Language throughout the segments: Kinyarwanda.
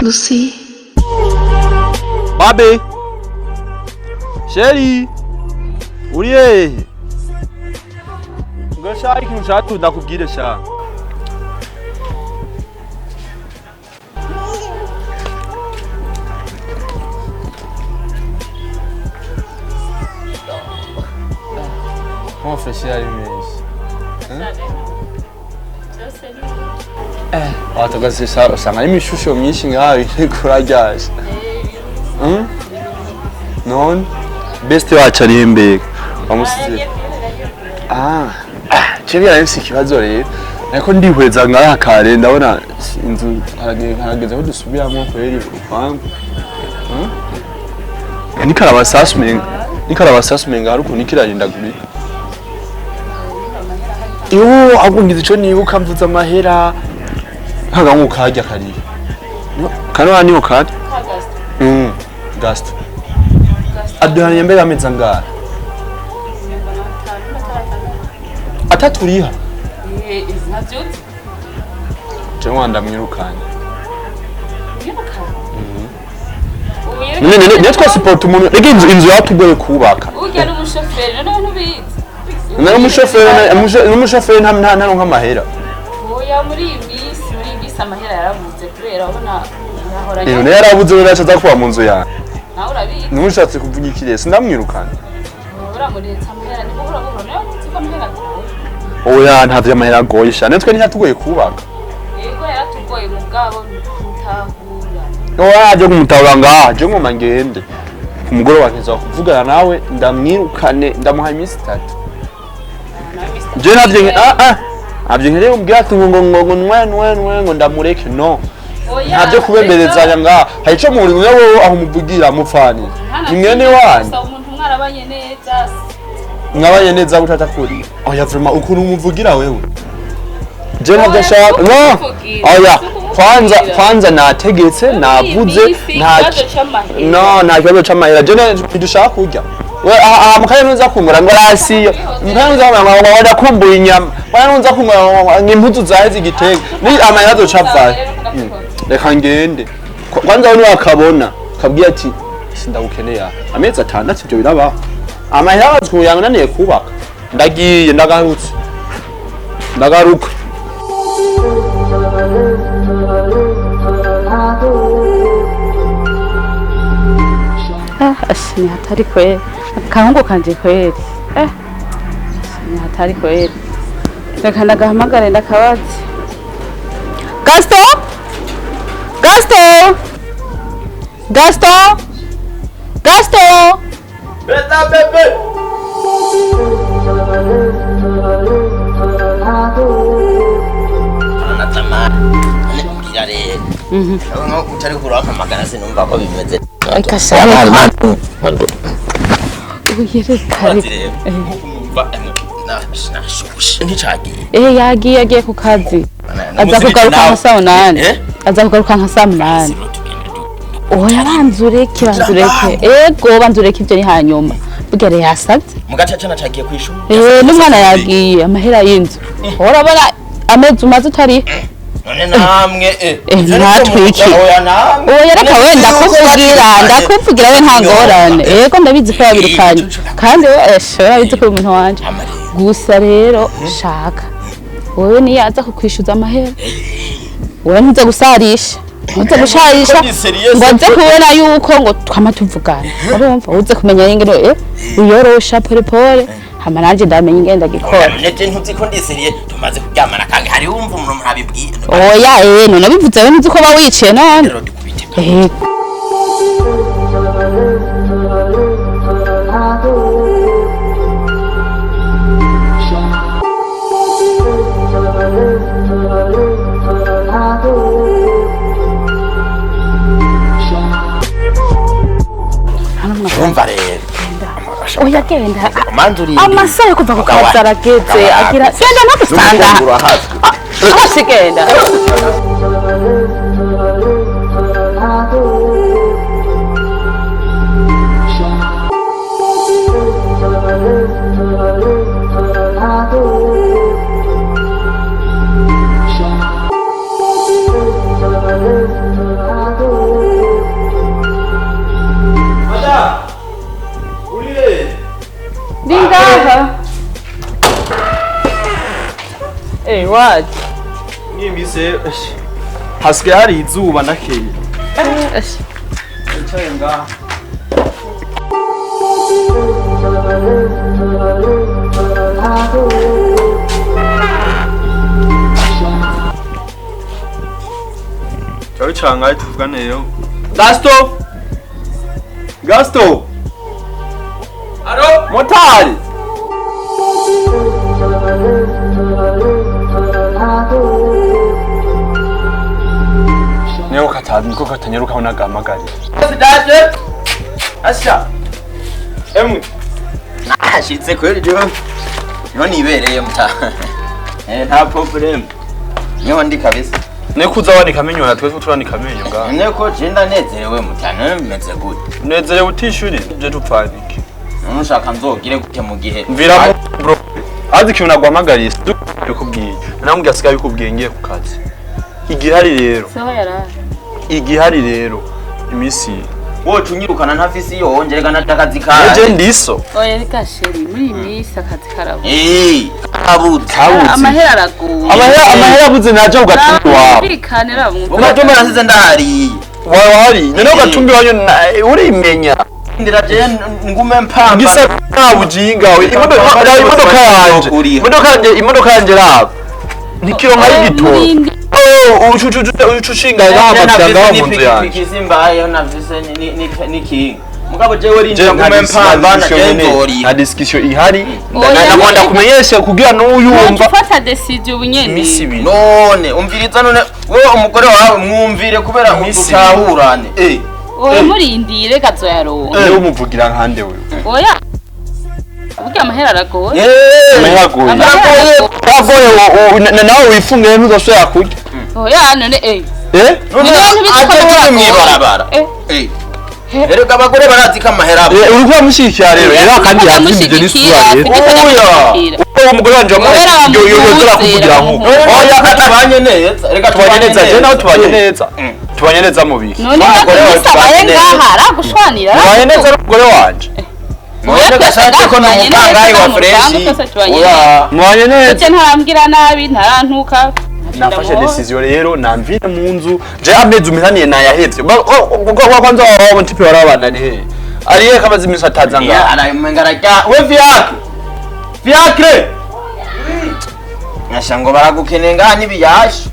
Lucy. Babe. Sherry. Uriye. Ngashaka ikintu nshaka ndakubwire sha. Abafashe arimaze. Watagaze usanga ari imishusho myinshi ngaho kurajyaje. Non best wacu ari imbere. Bamusize. Cyo yarenze ikibazo rero. Ariko ndihweza ngaha kare ndabona inzu harageze aho dusubiramo kweri upangu. Nikarabasasumenga haruko nikirarindaguri. Yo agungize ico nibuka mvuza amahera nkaga nkukajya kari. Kano ani ukadi? Gast. Aduhanye mbere ameza ngara. Atariha. Navyo. Je wanda mwirukanye. Ne twa support umuntu rege inzu yatugoye kubaka. Urya n'umushoferi none nubizi. N'umushoferi nta nk'amahera. Oya muri bisi amahera yarabuze kubera abona yahoranye. None yarabuze rero acaza kuba mu nzu yawe. Nawe urabizi. Numushatse kuvuga ikirese ndamwirukana. Uramuretse amahera ni bura nawe utsiko amahera. Oya ntavyo amahera goye sha netwe ntatugoye kubaka. Yego yaratugoye mugabo mutahura. Oya je kumutahura ngaha je ngoma ngende. Umugore wanjye kuvugana nawe ndamwirukane ndamuha iminsi 3. Je navye abye nkere umbwira ati ngo nwe ndamureke no. Ntabyo kubemberezanya ngaha hari ico muri wowe aho umuvugira mupfani. Nimwene wanyu. Umuntu mwarabanye neza. Mwabanye neza gutatakuri. Oya vrema ukuntu umuvugira wewe. Je navyo shaka no. Oya kwanza nategetse navuze nta kibazo c'amahera je ntidushaka kurya we mukaya ntuza kungura ngo rasiyo mukaya ntuza kungura wada kumbuye inyama wada ntuza kungura nk'impuzu zaheze igitego ni amahera azocapfa reka ngende kwanza we wakabona kabwiye ati sindagukeneye amezi 6 ibyo birabaho amahera azukuyanga naniye kubaka ndagiye ndagaruka Ni hatari kweli. Kahungu kanje kweli. Ni hatari kweli. Reka ndagahamagare ndakabazi. Gasto? Beta bebe. Utari kuraka magana sinumva ko bimeze. Yagiye ku kazi. Aza kugaruka nka saa 8. Oya banzureke. Ego banzureke ibyo ni hanyuma. Bugere yasabye. Mugacaca nacagiye kwishura. N'umwana yagiye amahera y'inzu. Urabona amezi umaze utari. None namwe natwiki. Oya reka wenda ndakuvugira we ntangorane. Ego ndabizi ko yabirukanye. Kandi urabizi ko umuntu wanje. Gusa rero shaka. Wowe ni yaza kukwishyuza amahera. Wowe ntuze gusarisha. Ntuze gusharisha. Ngo nze kubona yuko ngo twama tuvugana. Urumva uze kumenya ingene uyorosha pole. Hama nanje ndamenye ingenda gikora. Nete ntuzi ko ndiseriye tumaze kuryamana kange hari wumva umuntu murabibwira. Oya none bivuze we ntuzi ko ba wiciye none. Umva rero. Oya genda. Manduri. Amasaha yo kuva ku kazi arageze agira genda no gusanga. Hasi genda. what? Nimise hasigaye hari izuba nakeye. Yicaye ngaha. Ciao changai tuvuganeyo. Gasto. Alo, motari. Neo katazi niko katanyaruka unagamagari. Daje. Asha. Emwe. Ashitse kweli jo. None ibereye muta. Nta problem. Niho ndi kabisa. Nekuza wani kamenyo na twese turani kamenyo ngaha. Neko jenda nezerewe mutana meze gute. Nezerewe utishuri je tupfanike. Nushaka nzogire gute mu gihe. Mviramo bro. Azi kintu nagwamagariye ndikubwiye. Namubwiye asigaye bikubwiye ngiye ku kazi. Igihari rero. Sawa yara. Igihari rero imisi. Wocu nyirukana ntafisi yo ongerega natakazi kaje. Eje ndiso. Oya reka sheri muri imisi akazi karabo. Kabuze. Amahera araguye. Amahera abuze naje ugatumbi wawe. Bikanira mu. Ugatumbi nasize ndahari. Wari none ugatumbi wanyu urimenya. Ndira je ngume mpamba. Ngisa ntabujinga we. Imodoka yanje raba. Nikiro nkayi gitoro. Uchuchinga ngaha mu nzu yanjye. Kisimbaye navise niki. Mugabo jewe rinja ngume mpamba na jendori. Na discussion ihari. Ndakwanda kumenyesha kugira n'uyumva. Ufata decision ubunyene. None umviriza none wewe umugore wawe mwumvire kubera utahurane. Oya murindire kazoyaronka. Umuvugira nkande we. Oya. Ubuke amahera aragoye. Amahera agoye. Nawe wifunge ntuzashobora kurya. Oya none None atatu mwibarabara. Erega abagore barazi ko amahera abo. Uriko amushikira rero era kandi yazimije n'isura rero. Oya. Umugore wanje yozora kuvugira nko. Oya tubanye neza. Erega tubanye neza je nawe tubanye neza. Tubanye neza mu biki. None basabaye ngaha aragushwanira. Tubanye neza n'umugore wanje. Oya gashatse ko n'umupangayi wa fresh. Oya. Mubanye neza. Je ntarambwira nabi ntarantuka. Nafashe decision rero namvire mu nzu je amezi umenaniye nayaheze ubwo kwanza wabo ntipe warabana ari ariye kamaze imisi atazanga ya arayumengara rya we Fiacre Nashango baragukenenga nibiyashe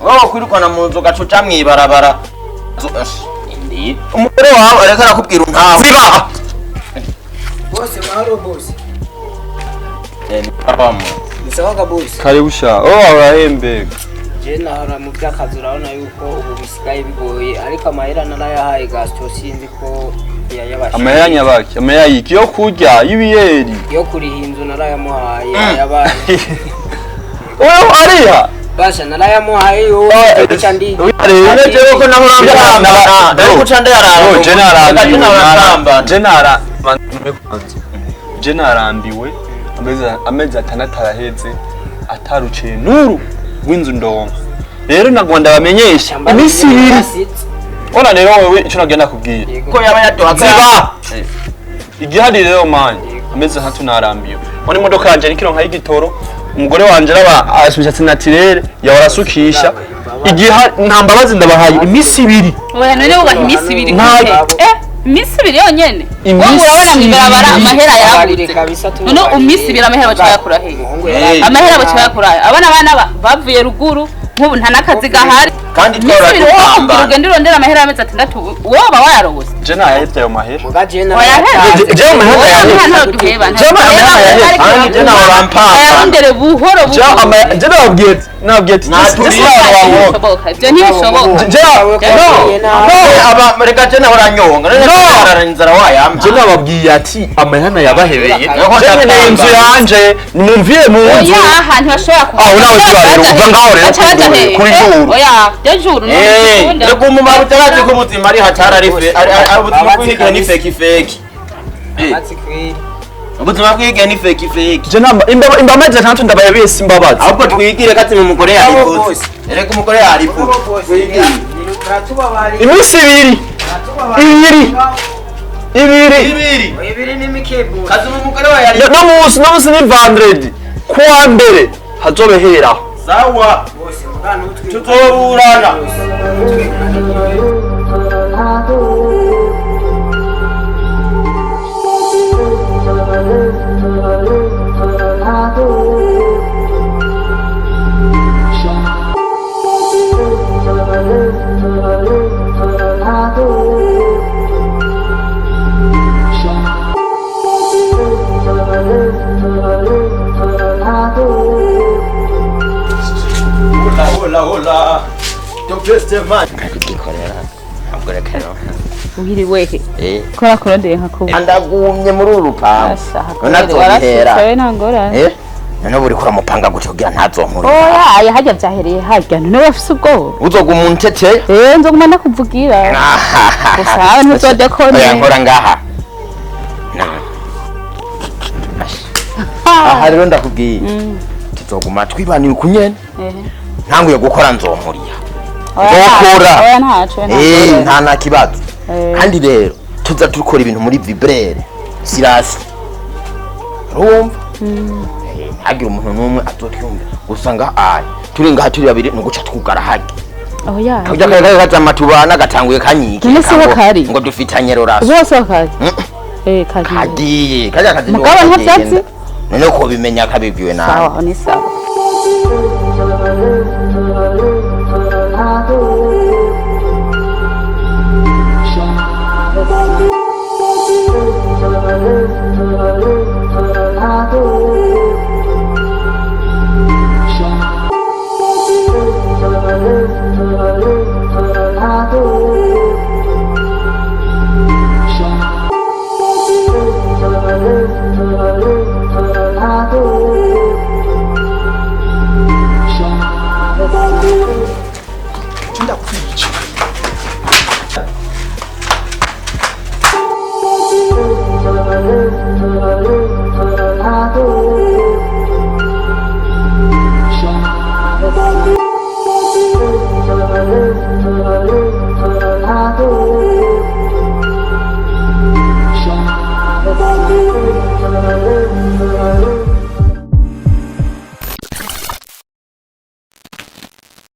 wowe kwirukana mu nzu gacuca mwibarabara indi umugore wawe areka arakubwira nkawe ziba Bose mahoro bose. Abamu Bisawaga bose. kare busha urahembe Je nahora mu byakazi urabona yuko ubu bisigaye bigoye ariko amahera narayahaye Gastologie sinzi ko yayabashije. amahera nyabaki amahera yiki yo kurya y'ibiyeri Yo kuriha inzu narayamuhaye yabaye. ariha Basha narayamuhaye yo cyandi. Unejewe ko nahora ndakucande jenarambiwe amezi atandatu araheze ataruciye nuru w'inzu ndonka rero nagwanda bamenyesha imisi ibiri ona rero wewe ico nagenda kubwira ko yaba yatohaka igihari rero manje amezi atandatu narambiwe oni imodoka yanje nikiro nka y'igitoro umugore wanje araba asubishatse naturel yawarasukisha igiha nta mbabazi ndabahaye imisi ibiri oya none ubaha imisi ibiri imisi ibiri yonyene urabona mwibarabara amahera yabuze none umisi ibiri amahera bacayakura he amahera bacayakura abana bavuye ruguru nk'ubu nta nakazi gahari kandi twara tugamba ugende urondera amahera y'amezi atandatu woba wayarose je nahetse ayo mahera Mugaje na. je amahera je nawe bampapa ayarondere buhoro je nabwiye ibyo ntibishoboka aba reka je nawe uranyonga none inzara wayamba je nababwiye ati amahera yabahebeye je ne inzu yanje nimumvire mu nzu oya ntibashobora nawe twarero uva ngaho rero kuri juru oya byo juru rego umumaro utarazi ko ubuzima ari hatara ari ubuzima bw'igihe ni fake Ati kwiri. ubuzima bw'igihe ni fake je namba imba amezi atandatu ndabaye bese imbabazi ahubwo twigire kati mu mugore yariputse rego umugore yariputse imisi ibiri Ibiri ni mikebu. kazi mu mugore wa yari no musi ni vendredi kuwa mbere hazobehera sawa bose mugana utwi tuzoburana hola the man kugikorera ntabwo reka no uhiriwe kora kurondeye nkakuba ndagumye muri uru rupangu nonazobihera ntangorane none buri kora mupanga gutyo kugira ntazonkuru oya hajya byahereye hajya none wafise ubwoba uzoguma untete nzoguma ndakuvugira gusa ntuzodekone oya nkora ngaha aha rero ndakubwiye tuzoguma twibanira kunyene ntanguye gukora nzomuriya gukora oya ntaco nta na kibazo kandi rero tuza dukora ibintu muri vibrere sirasi urumva hagira umuntu numwe azotyumva usanga turi ngaha turi babiri nuguca twugara hage oya kujya kaza amatubana gatanguye kanyiki ngo dufitanye rorasi bose bakari kagiye kajya kazi mugabo ntavyatsi none ko bimenya kabibwiwe nawe sawa ni sawa